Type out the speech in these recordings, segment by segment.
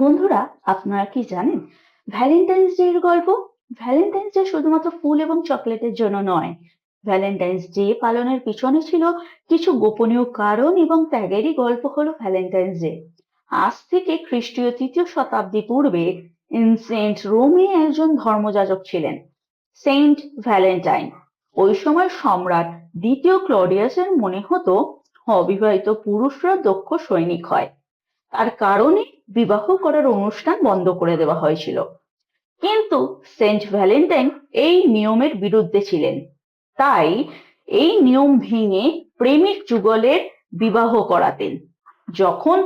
বন্ধুরা, আপনারা কি জানেন ভ্যালেন্টাইন্স ডে এর গল্প? ভ্যালেন্টাইন্স ডে শুধুমাত্র ফুল এবং চকলেটের জন্য নয়। ভ্যালেন্টাইন্স ডে পালনের পিছনে ছিল কিছু গোপনীয় কারণ এবং ত্যাগেরই গল্প হলো ভ্যালেন্টাইন্স ডে। আজ থেকে খ্রিস্টীয় ৩য় শতাব্দী পূর্বে সেন্ট রোমে একজন ধর্মযাজক ছিলেন, সেন্ট ভ্যালেন্টাইন। ওই সময় সম্রাট দ্বিতীয় ক্লডিয়াসের মনে হতো অবিবাহিত পুরুষরা দক্ষ সৈনিক হয়। তার কারণে বিবাহ করার অনুষ্ঠান বন্ধ করে দেওয়া হয়েছিল। কিন্তু সেন্ট ভ্যালেন্টাইন এই নিয়মের বিরুদ্ধে ছিলেন। তাই এই নিয়ম ভেঙে প্রেমিক যুগলের বিবাহ করাতেন। যখন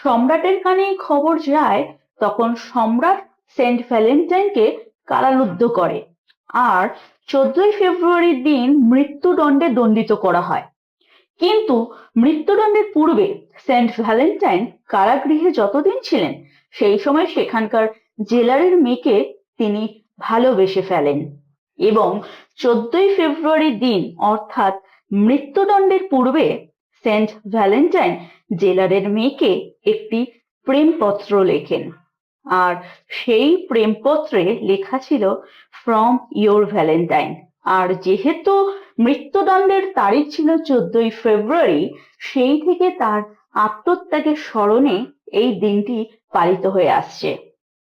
সম্রাটের কানে এই খবর যায়, তখন সম্রাট সেন্ট ভ্যালেন্টাইনকে কারারুদ্ধ করে আর 14ই ফেব্রুয়ারির দিন মৃত্যুদণ্ডে দণ্ডিত করা হয়। কিন্তু মৃত্যুদণ্ডের পূর্বে সেন্ট ভ্যালেন্টাইন কারাগৃহে যতদিন ছিলেন, সেই সময় সেখানকার জেলারের মেয়েকে তিনি ভালোবেসে ফেলেন এবং 14ই ফেব্রুয়ারির দিন অর্থাৎ মৃত্যুদণ্ডের পূর্বে সেন্ট ভ্যালেন্টাইন জেলারের মেয়েকে একটি প্রেমপত্র লেখেন। আর সেই প্রেমপত্রে লেখা ছিল ফ্রম ইয়োর ভ্যালেন্টাইন। আর যেহেতু মৃত্যুদণ্ডের তারিখ ছিল 14ই ফেব্রুয়ারি, সেই থেকে তার আত্মত্যাগের স্মরণে এই দিনটি পালিত হয়ে আসছে।